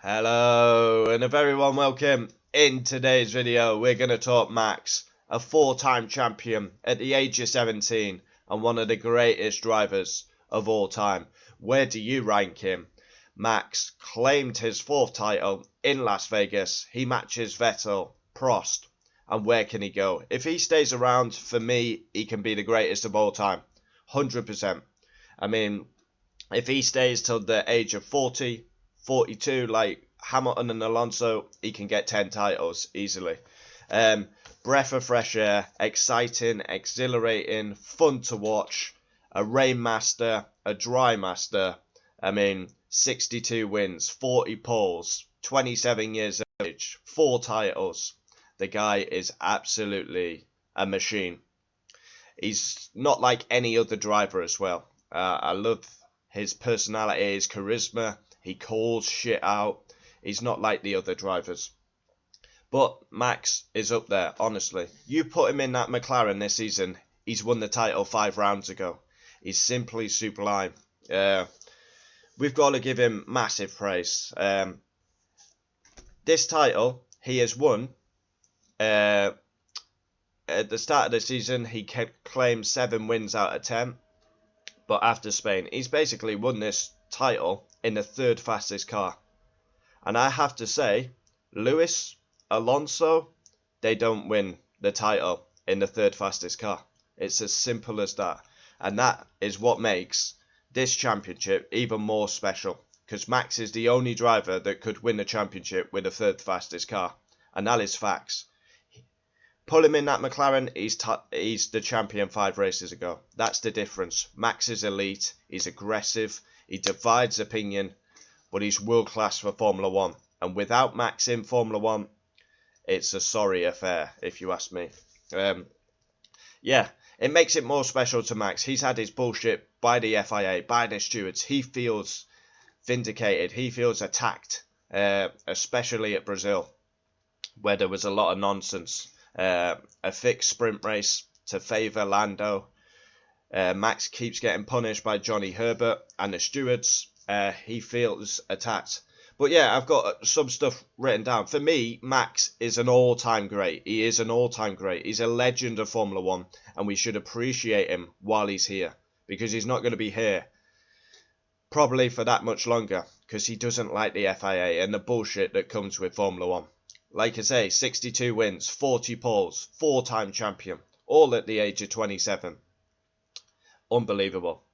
Hello and a very warm welcome. In today's video we're going to talk Max, a four-time champion at the age of 17 and one of the greatest drivers of all time. Where do you rank him? Max claimed his fourth title in Las Vegas. He matches Vettel, Prost, and where can he go? If he stays around, for me, he can be the greatest of all time. 100%. I mean, if he stays till the age of 40, 42, like Hamilton and Alonso, he can get 10 titles easily. Breath of fresh air, exciting, exhilarating, fun to watch, a rain master, a dry master. 62 wins, 40 poles, 27 years of age, 4 titles. The guy is absolutely a machine. He's not like any other driver as well. I love his personality, his charisma. He calls shit out. He's not like the other drivers. But Max is up there, honestly. You put him in that McLaren this season, he's won the title 5 rounds ago. He's simply sublime. We've got to give him massive praise. This title he has won. At the start of the season, he claimed 7 wins out of 10. But after Spain, he's basically won this title in the 3rd fastest car. And I have to say, Lewis, Alonso, they don't win the title in the 3rd fastest car. It's as simple as that. And that is what makes this championship even more special. Because Max is the only driver that could win the championship with the 3rd fastest car. And that is facts. Pull him in that McLaren, he's the champion 5 races ago. That's the difference. Max is elite, he's aggressive, he divides opinion, but he's world class for Formula 1. And without Max in Formula 1, it's a sorry affair, if you ask me. Yeah, it makes it more special to Max. He's had his bullshit by the FIA, by the stewards. He feels vindicated, he feels attacked, especially at Brazil, where there was a lot of nonsense. A fixed sprint race to favour Lando. Max keeps getting punished by Johnny Herbert and the stewards. He feels attacked. But yeah, I've got some stuff written down. For me, Max is an all-time great. He is an all-time great. He's a legend of Formula 1, and we should appreciate him while he's here, because he's not going to be here probably for that much longer, because he doesn't like the FIA and the bullshit that comes with Formula 1. Like I say, 62 wins, 40 poles, 4-time champion, all at the age of 27. Unbelievable.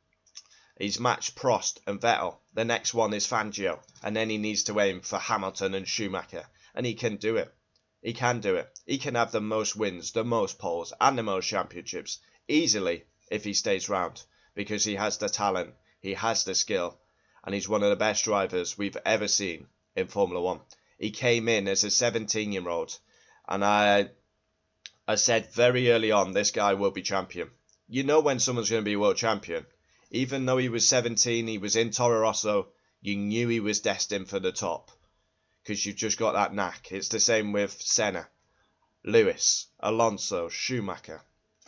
He's matched Prost and Vettel. The next one is Fangio. And then he needs to aim for Hamilton and Schumacher. And he can do it. He can do it. He can have the most wins, the most poles, and the most championships easily if he stays round. Because he has the talent, he has the skill, and he's one of the best drivers we've ever seen in Formula 1. He came in as a 17-year-old, and I said very early on, this guy will be champion. You know when someone's going to be world champion. Even though he was 17, he was in Toro Rosso, you knew he was destined for the top. Because you've just got that knack. It's the same with Senna, Lewis, Alonso, Schumacher,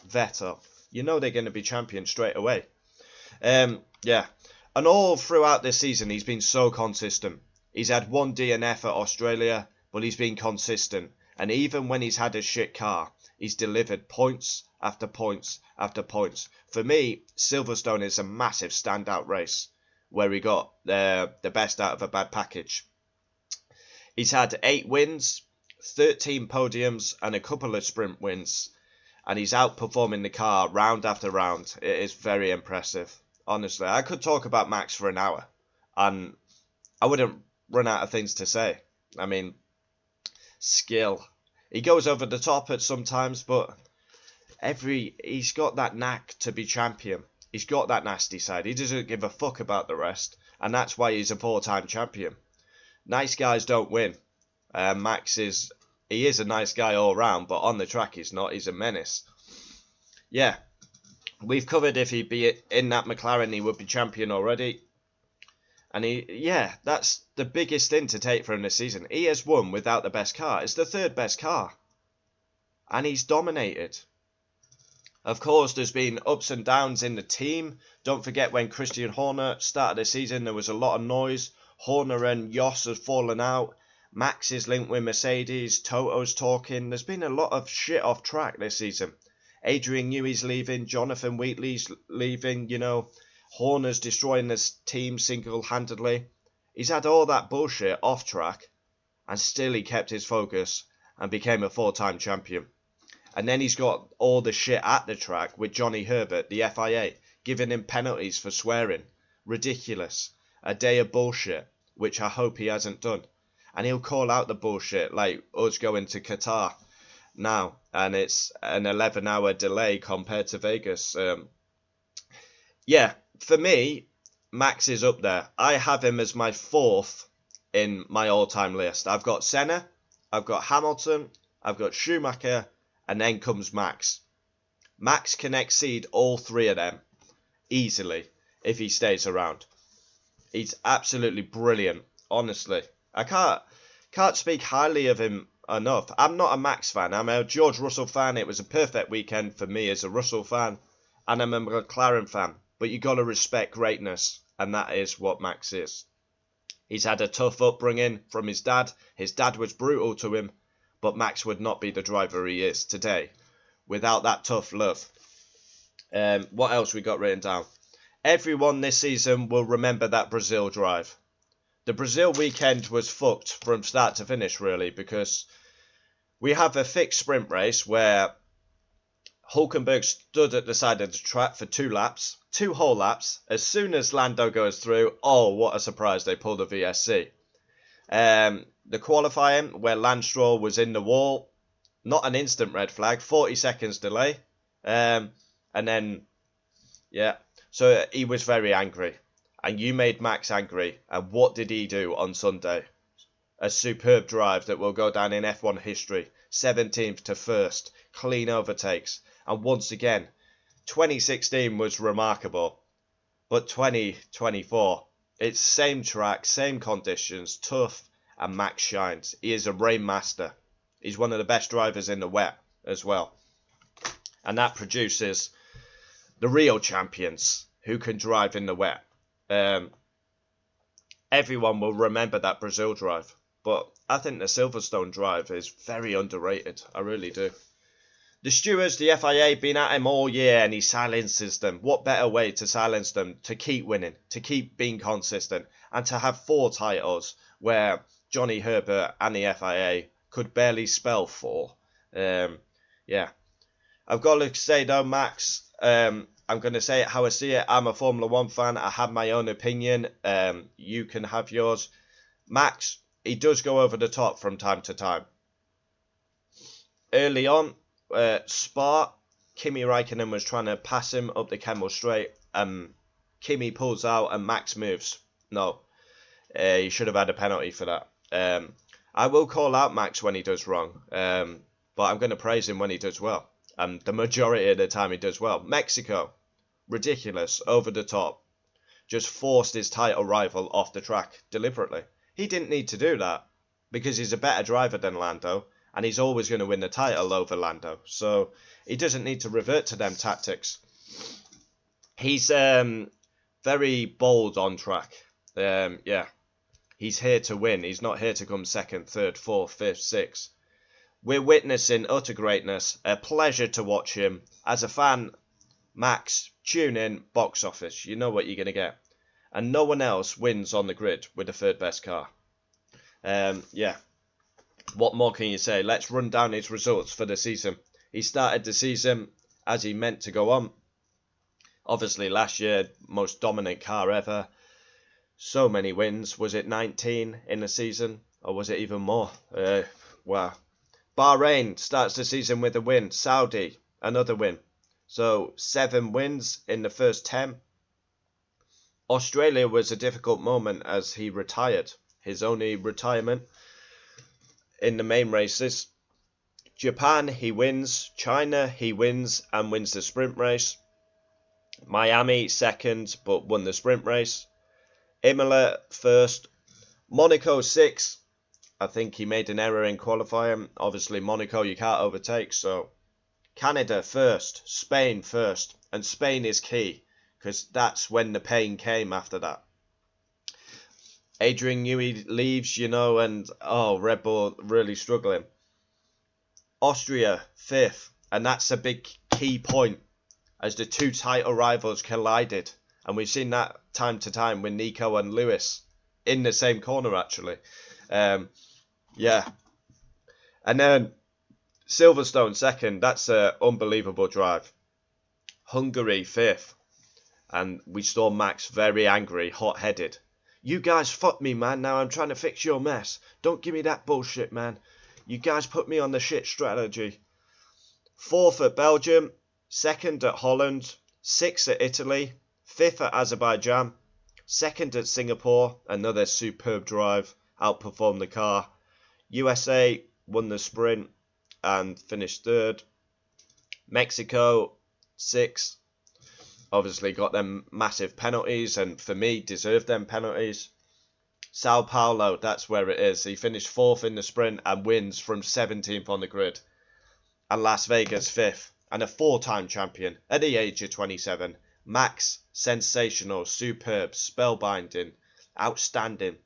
Vettel. You know they're going to be champions straight away. Yeah. And all throughout this season, he's been so consistent. He's had 1 DNF at Australia, but he's been consistent. And even when he's had a shit car, he's delivered points after points after points. For me, Silverstone is a massive standout race where he got the best out of a bad package. He's had 8 wins, 13 podiums, and a couple of sprint wins. And he's outperforming the car round after round. It is very impressive. Honestly, I could talk about Max for an hour, and I wouldn't run out of things to say. I mean, skill. He goes over the top at sometimes, but he's got that knack to be champion. He's got that nasty side. He doesn't give a fuck about the rest, and that's why he's a 4-time champion. Nice guys don't win. Max is a nice guy all round, but on the track he's not. He's a menace. Yeah, we've covered if he'd be in that McLaren, he would be champion already. And that's the biggest thing to take from this season. He has won without the best car. It's the 3rd best car. And he's dominated. Of course, there's been ups and downs in the team. Don't forget when Christian Horner started the season, there was a lot of noise. Horner and Yoss have fallen out. Max is linked with Mercedes. Toto's talking. There's been a lot of shit off track this season. Adrian Newey's leaving. Jonathan Wheatley's leaving. You know, Horner's destroying this team single-handedly. He's had all that bullshit off track, and still he kept his focus and became a 4-time champion. And then he's got all the shit at the track with Johnny Herbert, the FIA, giving him penalties for swearing. Ridiculous. A day of bullshit, which I hope he hasn't done. And he'll call out the bullshit, like us going to Qatar now, and it's an 11-hour delay compared to Vegas. Yeah, for me, Max is up there. I have him as my 4th in my all-time list. I've got Senna, I've got Hamilton, I've got Schumacher, and then comes Max. Max can exceed all 3 of them easily if he stays around. He's absolutely brilliant, honestly. I can't speak highly of him enough. I'm not a Max fan. I'm a George Russell fan. It was a perfect weekend for me as a Russell fan, and I'm a McLaren fan. But you got to respect greatness, and that is what Max is. He's had a tough upbringing from his dad. His dad was brutal to him, but Max would not be the driver he is today without that tough love. What else we got written down? Everyone this season will remember that Brazil drive. The Brazil weekend was fucked from start to finish, really, because we have a fixed sprint race where Hulkenberg stood at the side of the track for 2 laps, 2 whole laps. As soon as Lando goes through, oh, what a surprise, they pulled a VSC. The qualifying, where Lance Stroll was in the wall, not an instant red flag, 40 seconds delay. And then, yeah, so he was very angry. And you made Max angry. And what did he do on Sunday? A superb drive that will go down in F1 history. 17th to 1st. Clean overtakes. And once again, 2016 was remarkable. But 2024, it's same track, same conditions, tough, and Max shines. He is a rain master. He's one of the best drivers in the wet as well. And that produces the real champions who can drive in the wet. Everyone will remember that Brazil drive, but I think the Silverstone drive is very underrated. I really do. The stewards, the FIA, been at him all year and he silences them. What better way to silence them? To keep winning, to keep being consistent, and to have 4 titles where Johnny Herbert and the FIA could barely spell 4. Yeah. I've got to say though, Max, I'm going to say it how I see it. I'm a Formula 1 fan. I have my own opinion. You can have yours. Max, he does go over the top from time to time. Early on, Spa, Kimi Raikkonen was trying to pass him up the Kemmel Straight. Kimi pulls out and Max moves. No, he should have had a penalty for that. I will call out Max when he does wrong, but I'm going to praise him when he does well. And the majority of the time he does well. Mexico, ridiculous, over the top. Just forced his title rival off the track deliberately. He didn't need to do that because he's a better driver than Lando and he's always going to win the title over Lando. So he doesn't need to revert to them tactics. He's very bold on track. Yeah, he's here to win. He's not here to come 2nd, 3rd, 4th, 5th, 6th. We're witnessing utter greatness. A pleasure to watch him. As a fan, Max, tune in, box office. You know what you're going to get. And no one else wins on the grid with the 3rd best car. Yeah. What more can you say? Let's run down his results for the season. He started the season as he meant to go on. Obviously, last year, most dominant car ever. So many wins. Was it 19 in the season? Or was it even more? Wow. Bahrain starts the season with a win. Saudi, another win. So 7 wins in the first 10. Australia was a difficult moment as he retired. His only retirement in the main races. Japan, he wins. China, he wins and wins the sprint race. Miami, 2nd, but won the sprint race. Imola, 1st. Monaco, 6th. I think he made an error in qualifying. Obviously, Monaco you can't overtake, so... Canada, 1st. Spain, 1st. And Spain is key, because that's when the pain came after that. Adrian Newey leaves, you know, and oh, Red Bull really struggling. Austria 5th, and that's a big key point as the two title rivals collided, and we've seen that time to time with Nico and Lewis in the same corner actually. Yeah, and then Silverstone 2nd. That's an unbelievable drive. Hungary 5th, and we saw Max very angry, hot-headed. You guys fucked me, man. Now I'm trying to fix your mess. Don't give me that bullshit, man. You guys put me on the shit strategy. 4th at Belgium, 2nd at Holland, 6th at Italy, 5th at Azerbaijan, 2nd at Singapore, another superb drive, outperformed the car. USA won the sprint and finished 3rd. Mexico 6th, obviously got them massive penalties, and for me deserved them penalties. Sao Paulo, that's where it is. He finished 4th in the sprint and wins from 17th on the grid. And Las Vegas 5th, and a 4-time champion at the age of 27. Max, sensational, superb, spellbinding, outstanding,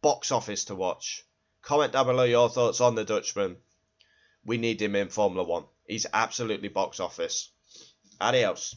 box office to watch. Comment down below your thoughts on the Dutchman. We need him in Formula 1. He's absolutely box office. Adios.